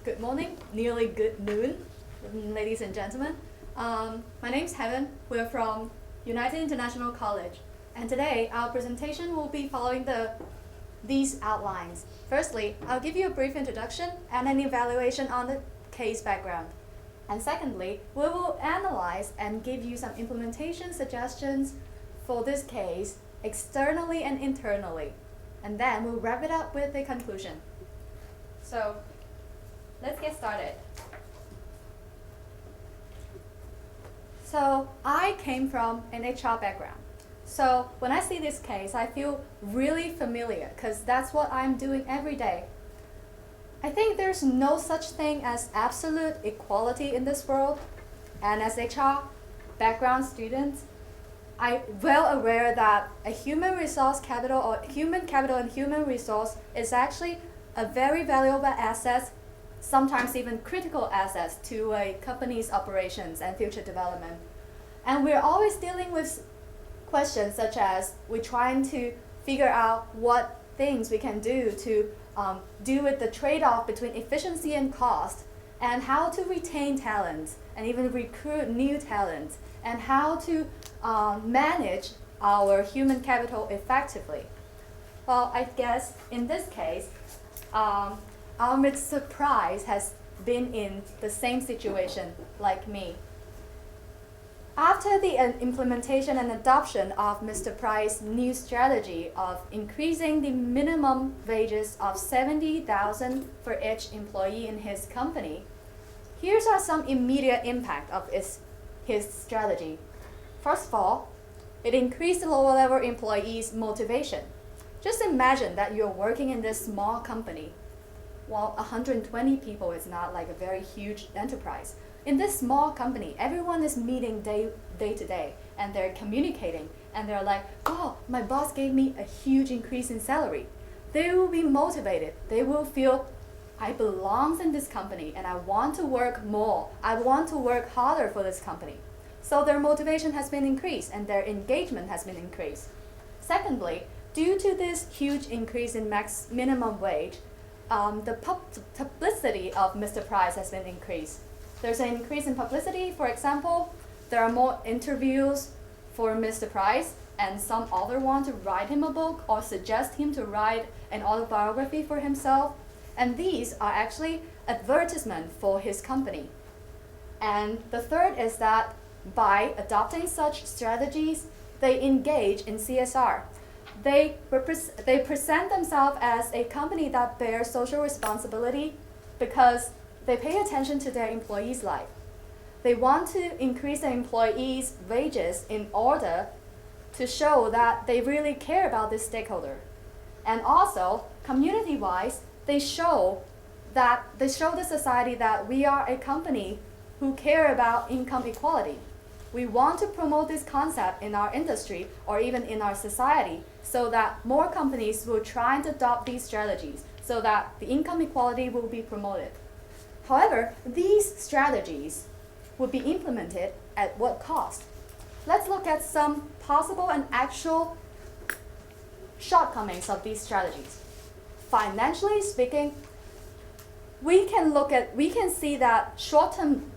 Good morning, nearly good noon, ladies and gentlemen. My name's Heaven. We're from United International College. And today, our presentation will be following these outlines. Firstly, I'll give you a brief introduction and an evaluation on the case background. And secondly, we will analyze and give you some implementation suggestions for this case externally and internally. And then we'll wrap it up with a conclusion. So, let's get started. So, I came from an HR background. So, when I see this case, I feel really familiar because that's what I'm doing every day. I think there's no such thing as absolute equality in this world. And as HR background students, I'm well aware that a human capital and human resource is actually a very valuable asset, sometimes even critical assets to a company's operations and future development. And we're always dealing with questions such as we're trying to figure out what things we can do to deal with the trade-off between efficiency and cost, and how to retain talent and even recruit new talent, and how to manage our human capital effectively. Well, I guess in this case, our Mr. Price has been in the same situation like me. After the implementation and adoption of Mr. Price's new strategy of increasing the minimum wages of $70,000 for each employee in his company, here are some immediate impact of his strategy. First of all, it increased the lower-level employees' motivation. Just imagine that you're working in this small company. Well, 120 people is not like a very huge enterprise. In this small company, everyone is meeting day to day, and they're communicating, and they're like, oh, my boss gave me a huge increase in salary. They will be motivated. They will feel, I belong in this company, and I want to work more. I want to work harder for this company. So their motivation has been increased, and their engagement has been increased. Secondly, due to this huge increase in minimum wage, the publicity of Mr. Price has been increased. There's an increase in publicity. For example, there are more interviews for Mr. Price, and some author want to write him a book or suggest him to write an autobiography for himself. And these are actually advertisements for his company. And the third is that by adopting such strategies, they engage in CSR. They present themselves as a company that bears social responsibility because they pay attention to their employees' life. They want to increase their employees' wages in order to show that they really care about this stakeholder. And also, community-wise, they show the society that we are a company who care about income equality. We want to promote this concept in our industry or even in our society so that more companies will try and adopt these strategies so that the income equality will be promoted. However, these strategies would be implemented at what cost? Let's look at some possible and actual shortcomings of these strategies. Financially speaking, we can see that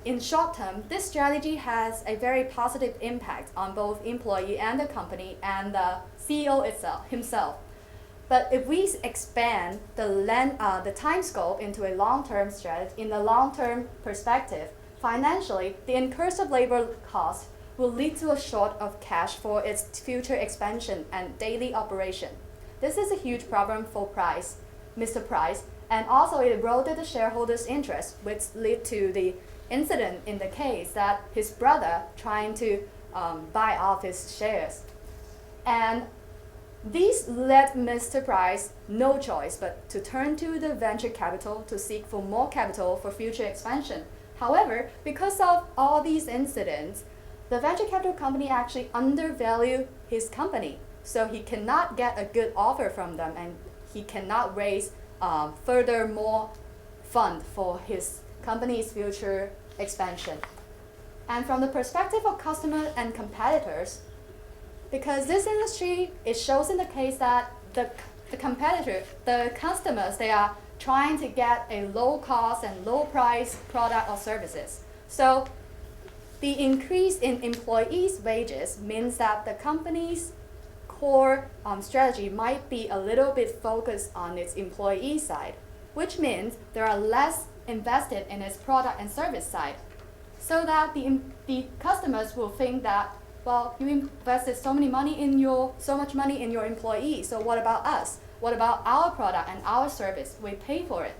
in short term, this strategy has a very positive impact on both employee and the company and the CEO himself. But if we expand the time scope into a long-term strategy, in the long-term perspective, financially, the incursive labor cost will lead to a short of cash for its future expansion and daily operation. This is a huge problem for Mr. Price, and also it eroded the shareholders' interest, which led to the incident in the case that his brother trying to buy off his shares. And these led Mr. Price no choice but to turn to the venture capital to seek for more capital for future expansion. However, because of all these incidents, the venture capital company actually undervalued his company. So he cannot get a good offer from them, and he cannot raise further more fund for his company's future expansion. And from the perspective of customers and competitors, because this industry, it shows in the case that the the customers, they are trying to get a low cost and low price product or services. So the increase in employees' wages means that the company's core strategy might be a little bit focused on its employee side, which means there are less invested in its product and service side. So that the customers will think that, well, you invested so much money in your employees, so what about us? What about our product and our service? We pay for it.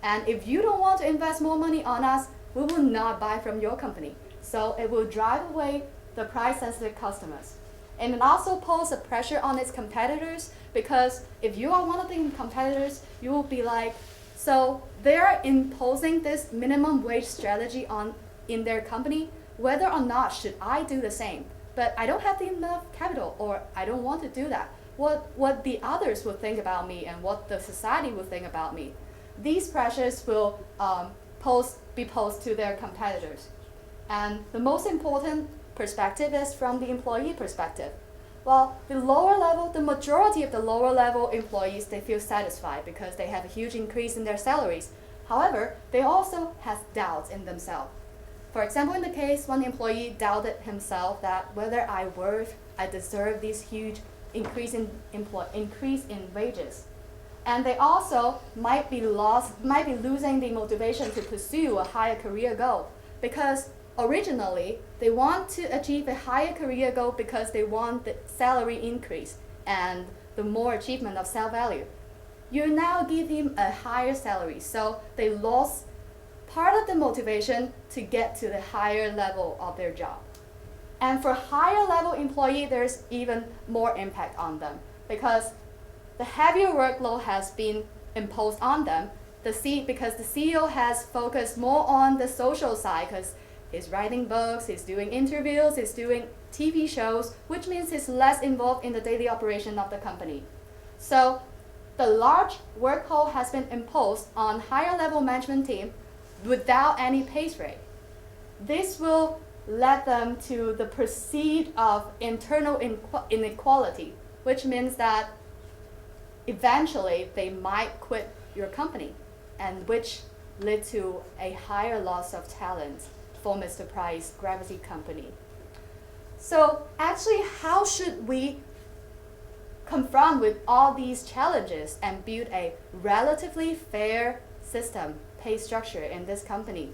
And if you don't want to invest more money on us, we will not buy from your company. So it will drive away the price-sensitive customers. And it also poses a pressure on its competitors, because if you are one of the competitors, you will be like, so they're imposing this minimum wage strategy in their company, whether or not should I do the same. But I don't have enough capital, or I don't want to do that. What the others will think about me and what the society will think about me. These pressures will be posed to their competitors. And the most important perspective is from the employee perspective. Well, the majority of the lower level employees, they feel satisfied because they have a huge increase in their salaries. However, they also have doubts in themselves. For example, in the case, one employee doubted himself that whether I deserve this huge increase in wages. And they also might be losing the motivation to pursue a higher career goal, because originally they want to achieve a higher career goal because they want the salary increase and the more achievement of self-value. You now give him a higher salary, so they lost part of the motivation to get to the higher level of their job. And for higher level employee, there's even more impact on them, because the heavier workload has been imposed on them because the CEO has focused more on the social side, because he's writing books, he's doing interviews, he's doing TV shows, which means he's less involved in the daily operation of the company. So the large workload has been imposed on higher level management team without any pay rate. This will lead them to the perceived of internal inequality, which means that eventually they might quit your company, and which led to a higher loss of talent for Mr. Price's Gravity company. So actually, how should we confront with all these challenges and build a relatively fair system, pay structure in this company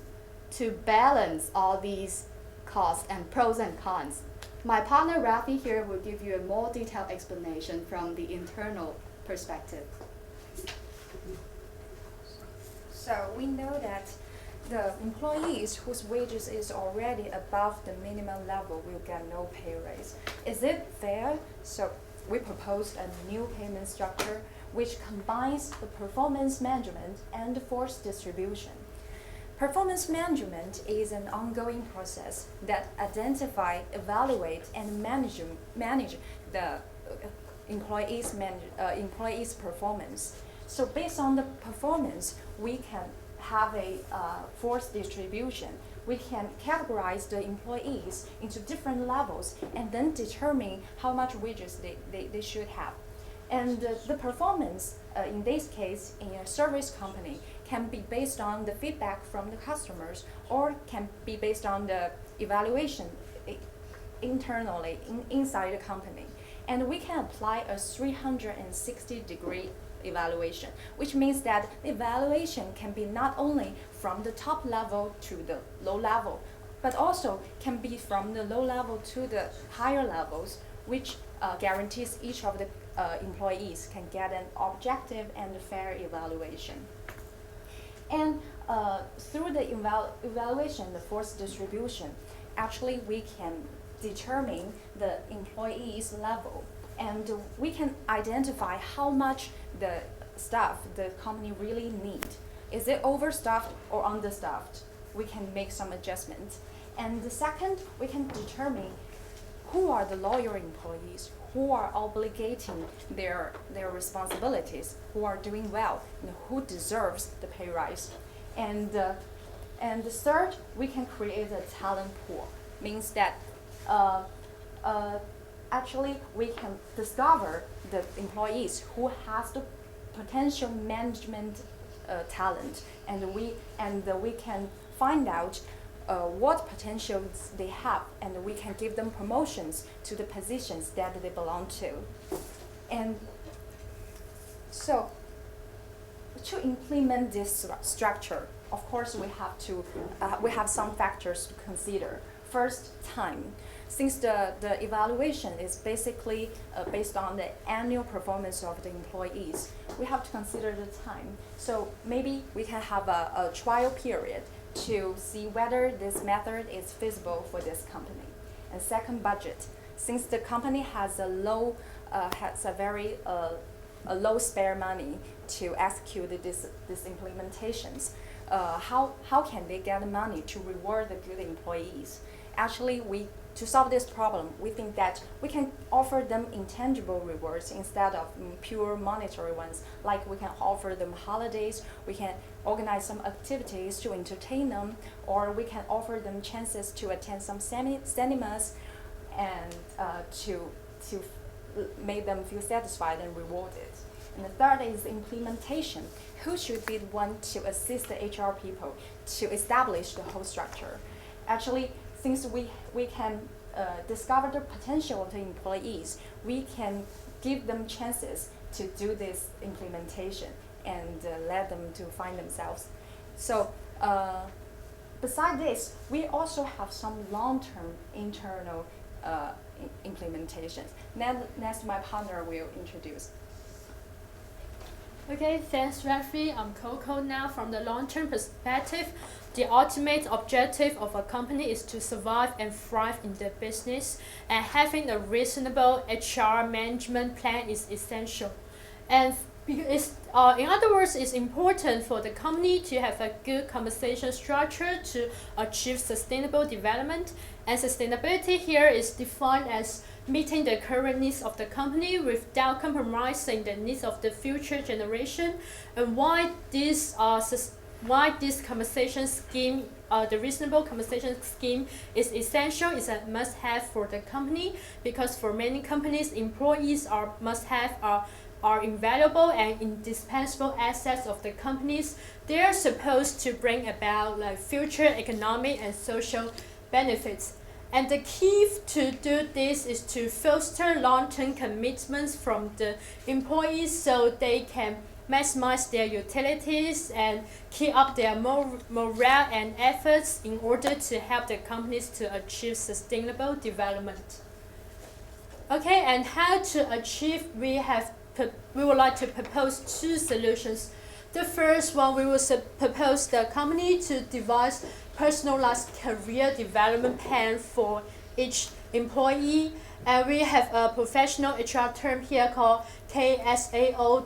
to balance all these costs and pros and cons? My partner Rafi here will give you a more detailed explanation from the internal perspective. So we know that the employees whose wages is already above the minimum level will get no pay raise. Is it fair? So we proposed a new payment structure which combines the performance management and force distribution. Performance management is an ongoing process that identify, evaluate, and manage the employees' performance. So based on the performance, we can have a force distribution. We can categorize the employees into different levels and then determine how much wages they should have. And the performance, in this case, in a service company, can be based on the feedback from the customers, or can be based on the evaluation internally inside the company. And we can apply a 360-degree evaluation, which means that the evaluation can be not only from the top level to the low level, but also can be from the low level to the higher levels, which guarantees each of the employees can get an objective and fair evaluation. And through the evaluation, the force distribution, actually we can determine the employees' level, and we can identify how much the staff the company really need. Is it overstaffed or understaffed? We can make some adjustments. And the second, we can determine who are the loyal employees, who are obligating their responsibilities, who are doing well, and who deserves the pay rise. And the third, we can create a talent pool. Means that actually we can discover the employees who has the potential management talent, and we can find out what potentials they have, and we can give them promotions to the positions that they belong to. And so to implement this structure, of course, we have some factors to consider. First, time. Since the evaluation is basically based on the annual performance of the employees, we have to consider the time. So maybe we can have a trial period to see whether this method is feasible for this company. And second, budget. Since the company has a very low spare money to execute these implementations, how can they get money to reward the good employees? Actually, to solve this problem, we think that we can offer them intangible rewards instead of pure monetary ones. Like we can offer them holidays, we can organize some activities to entertain them, or we can offer them chances to attend some cinemas and to make them feel satisfied and rewarded. And the third is implementation. Who should be the one to assist the HR people to establish the whole structure? Actually, since we can discover the potential of the employees, we can give them chances to do this implementation and let them to find themselves. So besides this, we also have some long-term internal implementations. Next, my partner will introduce. Okay, thanks, Rafi. I'm Coco now. From the long-term perspective, the ultimate objective of a company is to survive and thrive in the business, and having a reasonable HR management plan is essential. And in other words, it's important for the company to have a good compensation structure to achieve sustainable development. And sustainability here is defined as meeting the current needs of the company without compromising the needs of the future generation. And why this compensation scheme, the reasonable compensation scheme is essential, is a must-have for the company, because for many companies, employees are invaluable and indispensable assets of the companies. They are supposed to bring about future economic and social benefits. And the key to do this is to foster long-term commitments from the employees so they can maximize their utilities and keep up their morale and efforts in order to help the companies to achieve sustainable development. Okay, and how to achieve, we would like to propose two solutions. The first one, we will propose the company to devise personalized career development plan for each employee. And we have a professional HR term here called KSAO.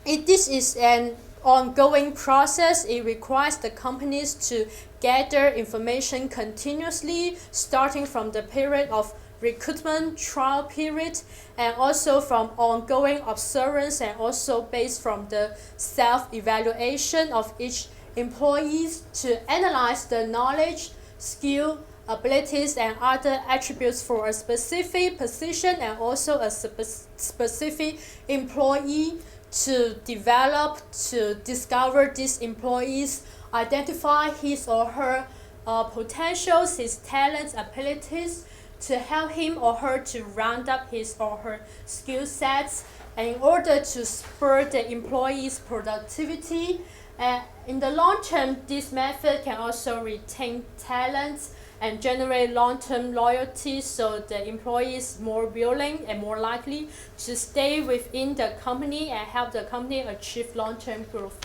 This is an ongoing process. It requires the companies to gather information continuously, starting from the period of recruitment trial period, and also from ongoing observance, and also based from the self-evaluation of each employees to analyze the knowledge, skill, abilities, and other attributes for a specific position and also a specific employee, to discover these employees, identify his or her potentials, his talents, abilities, to help him or her to round up his or her skill sets, and in order to spur the employee's productivity. In the long term, this method can also retain talents and generate long-term loyalty, so the employee is more willing and more likely to stay within the company and help the company achieve long-term growth.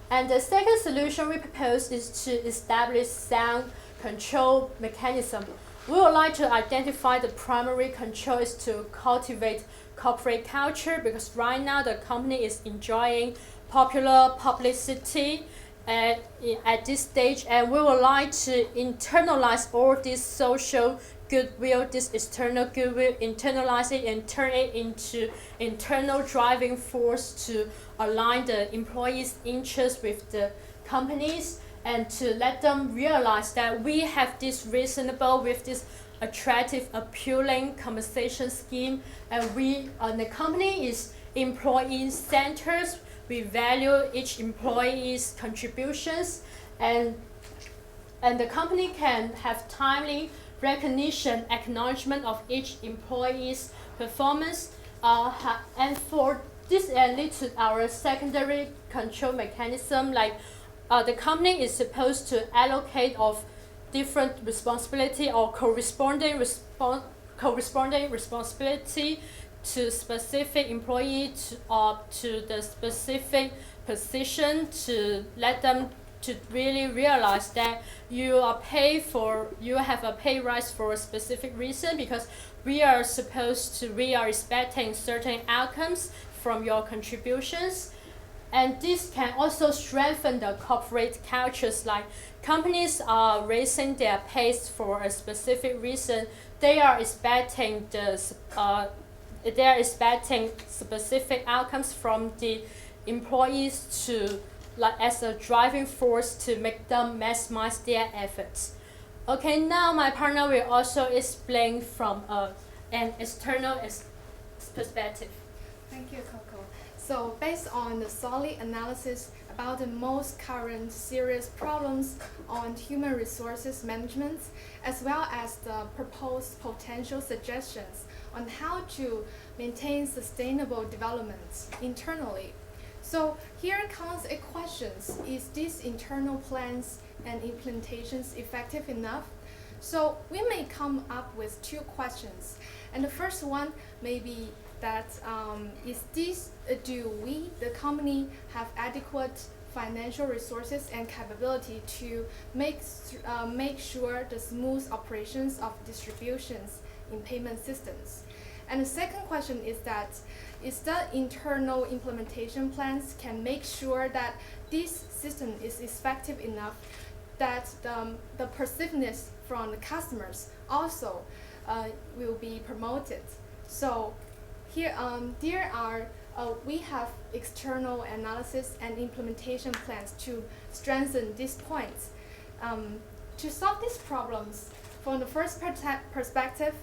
And the second solution we propose is to establish sound control mechanism. We would like to identify the primary control is to cultivate corporate culture, because right now the company is enjoying popular publicity at this stage, and we would like to internalize all this social goodwill, this external goodwill, internalize it and turn it into internal driving force to align the employees' interests with the companies, and to let them realize that we have this reasonable, with this attractive, appealing compensation scheme, and the company is employee-centered. We value each employee's contributions, and the company can have timely recognition, acknowledgement of each employee's performance, and for this lead to our secondary control mechanism. Like the company is supposed to allocate of different responsibility or corresponding responsibility to specific employee to the specific position, to let them to really realize that you have a pay rise for a specific reason, because we are expecting certain outcomes from your contributions. And this can also strengthen the corporate cultures. Like companies are raising their pays for a specific reason. They are expecting specific outcomes from the employees to, like, as a driving force to make them maximize their efforts. Okay, now my partner will also explain from an external perspective. Thank you, Coco. So based on the solid analysis about the most current serious problems on human resources management, as well as the proposed potential suggestions on how to maintain sustainable development internally. So here comes a question: is these internal plans and implementations effective enough? So we may come up with two questions. And the first one may be that do we, the company, have adequate financial resources and capability to make sure the smooth operations of distributions in payment systems? And the second question is that is the internal implementation plans can make sure that this system is effective enough that the perceivedness from the customers also will be promoted. So here we have external analysis and implementation plans to strengthen these points. To solve these problems, from the first perspective,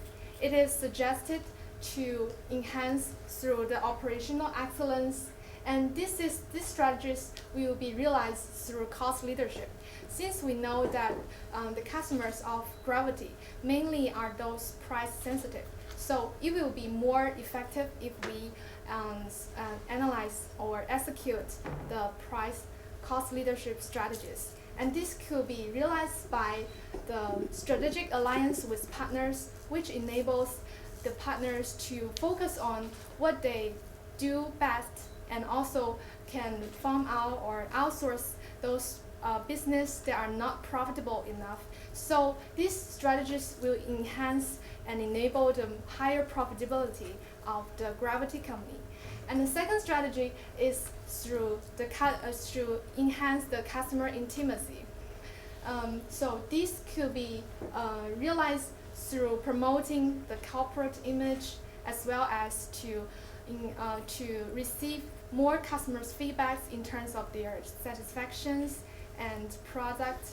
it is suggested to enhance through the operational excellence, and these strategies will be realized through cost leadership. Since we know that the customers of Gravity mainly are those price sensitive, so it will be more effective if we analyze or execute the price cost leadership strategies. And this could be realized by the strategic alliance with partners, which enables the partners to focus on what they do best and also can farm out or outsource those business that are not profitable enough. So these strategies will enhance and enable the higher profitability of the Gravity company. And the second strategy is through enhance the customer intimacy. So this could be realized through promoting the corporate image, as well as to receive more customers' feedbacks in terms of their satisfactions and product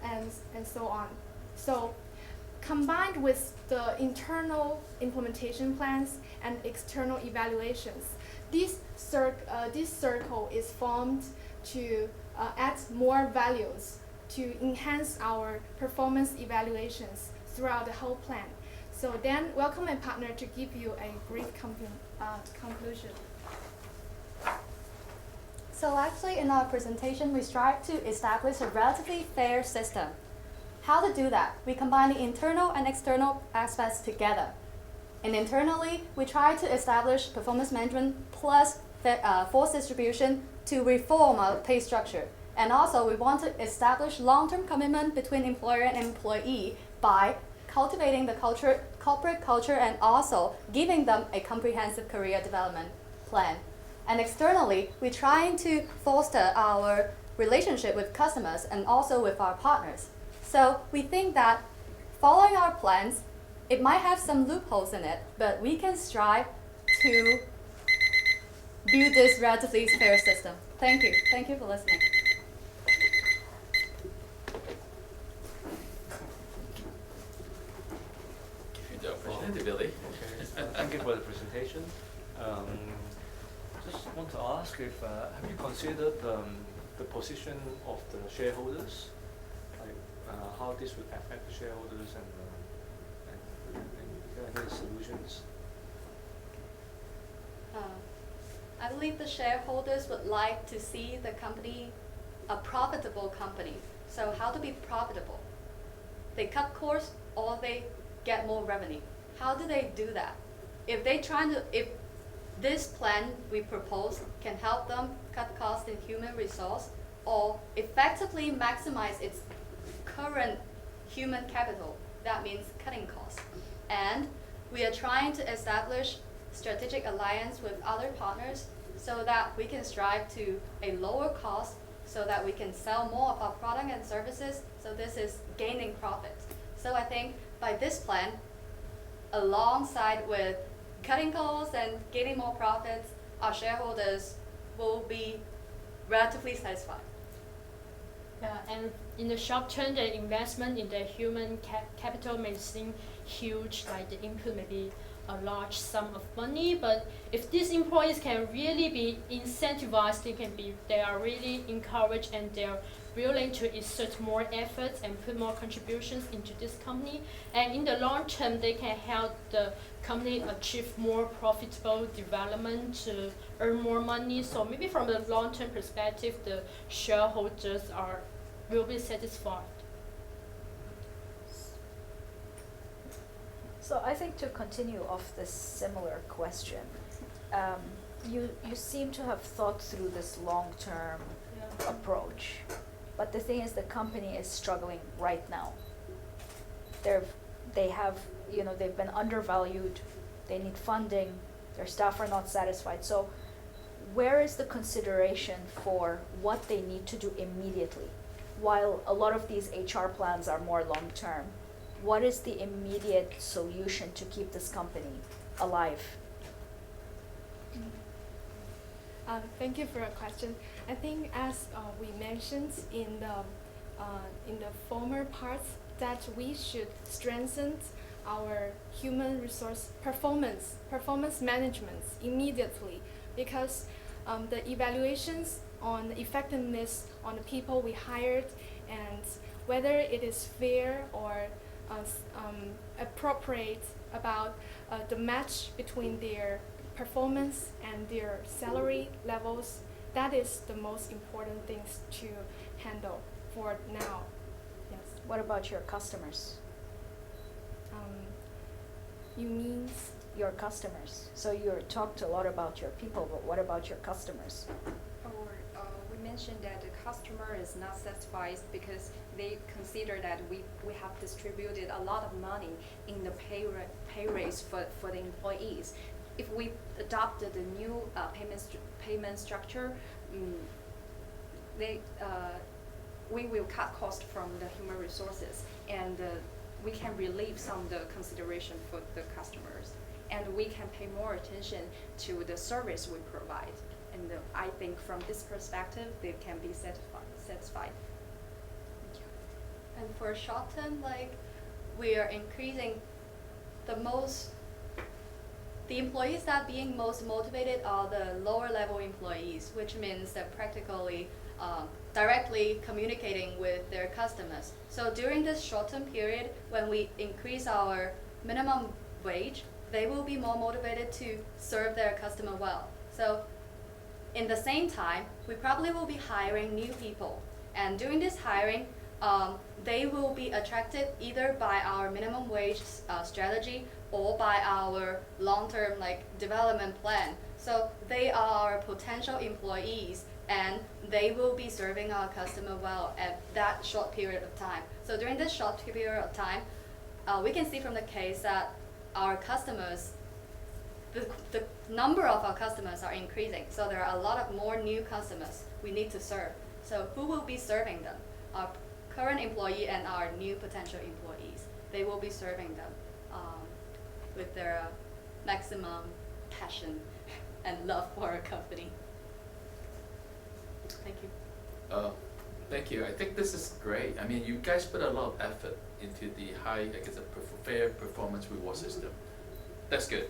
and so on. So combined with the internal implementation plans and external evaluations, this circle is formed to add more values to enhance our performance evaluations throughout the whole plan. So then, welcome my partner to give you a brief conclusion. So actually in our presentation, we strive to establish a relatively fair system. How to do that? We combine the internal and external aspects together. And internally, we try to establish performance management plus force distribution to reform our pay structure. And also, we want to establish long-term commitment between employer and employee by cultivating the corporate culture, and also giving them a comprehensive career development plan. And externally, we're trying to foster our relationship with customers and also with our partners. So we think that following our plans, it might have some loopholes in it, but we can strive to build this relatively fair system. Thank you. Thank you for listening. presentation. Just want to ask if have you considered the position of the shareholders, like how this would affect the shareholders and any solutions? I believe the shareholders would like to see the company a profitable company. So how to be profitable? They cut costs or they get more revenue. How do they do that? If this plan we propose can help them cut costs in human resource or effectively maximize its current human capital, that means cutting costs. And we are trying to establish strategic alliance with other partners so that we can strive to a lower cost so that we can sell more of our product and services. So this is gaining profit. So I think by this plan, alongside with cutting costs and gaining more profits, our shareholders will be relatively satisfied. Yeah, and in the short term, the investment in the human capital may seem huge, like the input may be a large sum of money, but if these employees can really be incentivized, they are really encouraged and they are willing to exert more efforts and put more contributions into this company. And in the long term, they can help the company achieve more profitable development to earn more money. So maybe from the long-term perspective, the shareholders will be satisfied. So I think to continue off this similar question, you seem to have thought through this long-term approach, but the thing is the company is struggling right now. They've been undervalued, they need funding, their staff are not satisfied. So where is the consideration for what they need to do immediately? While a lot of these HR plans are more long-term, what is the immediate solution to keep this company alive? Thank you for your question. I think as we mentioned in the former parts, that we should strengthen our human resource performance management immediately, because the evaluations on the effectiveness on the people we hired and whether it is fair or appropriate about the match between their performance and their salary levels, that is the most important things to handle for now. Yes. What about your customers? You mean? Your customers. So you talked a lot about your people, but what about your customers? We mentioned that the customer is not satisfied because they consider that we have distributed a lot of money in the pay raise for the employees. If we adopted the new payment structure, we will cut costs from the human resources, and we can relieve some of the consideration for the customers, and we can pay more attention to the service we provide. And I think from this perspective, they can be satisfied. And for short term, we are increasing the employees that being most motivated are the lower level employees, which means they're practically directly communicating with their customers. So during this short term period, when we increase our minimum wage, they will be more motivated to serve their customer well. So in the same time, we probably will be hiring new people. And during this hiring, they will be attracted either by our minimum wage strategy or by our long-term development plan. So they are potential employees and they will be serving our customer well at that short period of time. So during this short period of time, we can see from the case that our customers, the number of our customers are increasing. So there are a lot of more new customers we need to serve. So who will be serving them? Our current employee and our new potential employees. They will be serving them with their maximum passion and love for our company. Thank you. Thank you. I think this is great. I mean, you guys put a lot of effort into the fair performance reward system. That's good.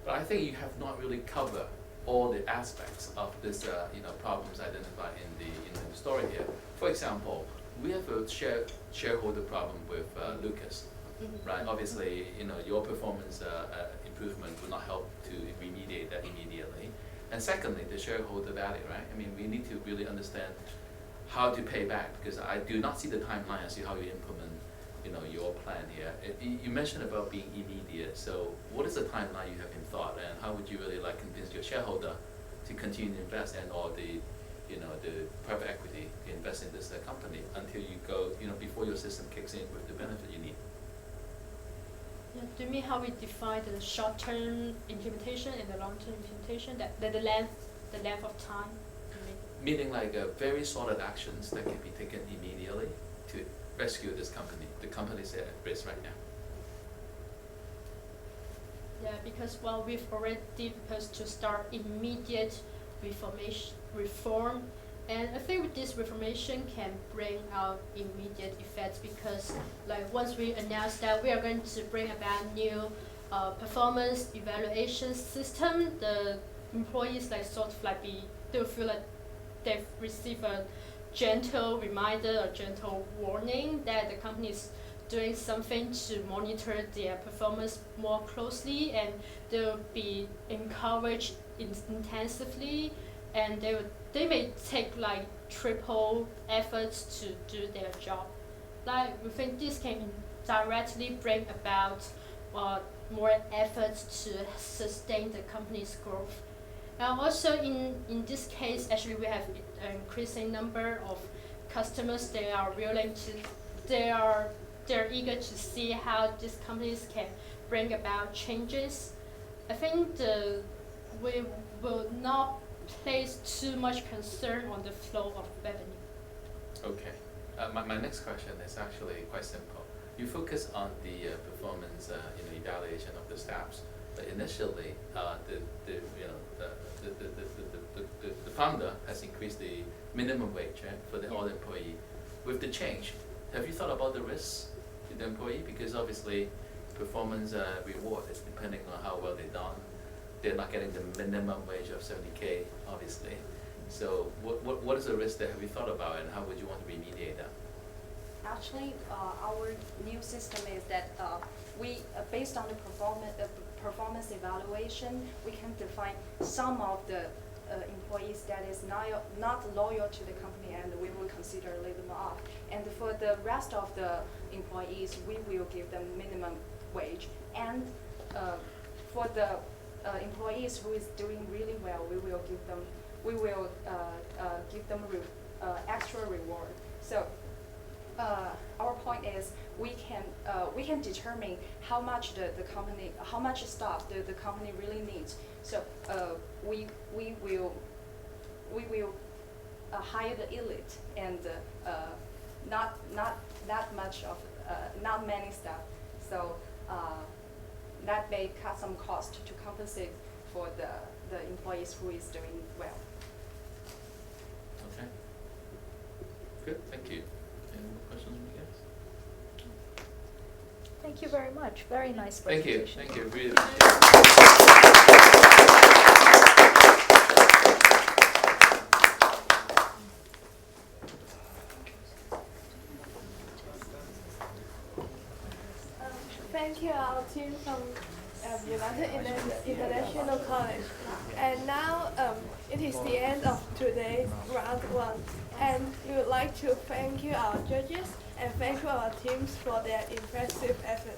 But I think you have not really covered all the aspects of this, problems identified in the story here. For example, we have a shareholder problem with Lucas, right? Obviously, your performance improvement will not help to remediate that immediately. And secondly, the shareholder value, right? I mean, we need to really understand how to pay back, because I do not see the timeline. I see how you implement, your plan here. You mentioned about being immediate. So, what is the timeline you have in thought, and how would you really convince your shareholder to continue to invest, and or the private equity to invest in this company until you go, before your system kicks in with the benefit you need? Yeah, do you mean how we define the short-term implementation and the long-term implementation? That the length of time. You mean? Meaning very solid actions that can be taken immediately to rescue this company. The company's at risk right now. Yeah, because we've already proposed to start immediate reform, and I think this reformation can bring out immediate effects, because once we announce that we are going to bring about new performance evaluation system, the employees they'll feel like they've received a gentle reminder or gentle warning that the company is doing something to monitor their performance more closely, and they'll be encouraged intensively, and they may take triple efforts to do their job. We think this can directly bring about more efforts to sustain the company's growth. Also, in this case, actually, we have an increasing number of customers. They're eager to see how these companies can bring about changes. I think we will not place too much concern on the flow of revenue. Okay. My next question is actually quite simple. You focus on the performance, evaluation of the staffs, but initially, the founder has increased the minimum wage for all the employee. With the change, have you thought about the risks to the employee? Because obviously, performance reward is depending on how well they've done. They're not getting the minimum wage of 70K, obviously. So what is the risk there? Have you thought about it, and how would you want to remediate that? Actually, our new system is that we, based on the performance evaluation, we can define some of the employees that is not loyal to the company, and we will consider lay them off. And for the rest of the employees, we will give them minimum wage. And for the employees who is doing really well, we will give them extra reward. So our point is we can determine how much how much staff the company really needs. So we will hire the elite, and not many staff. So that may cut some cost to compensate for the employees who is doing well. Okay. Good. Thank you. Any more questions from you guys? Thank you very much. Very nice Thank you. presentation. Thank you. Really. Thank you, our team from United International College. And now it is the end of today's round one. And we would like to thank you, our judges, and thank you, our teams, for their impressive effort.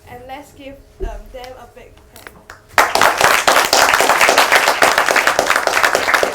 And let's give them a big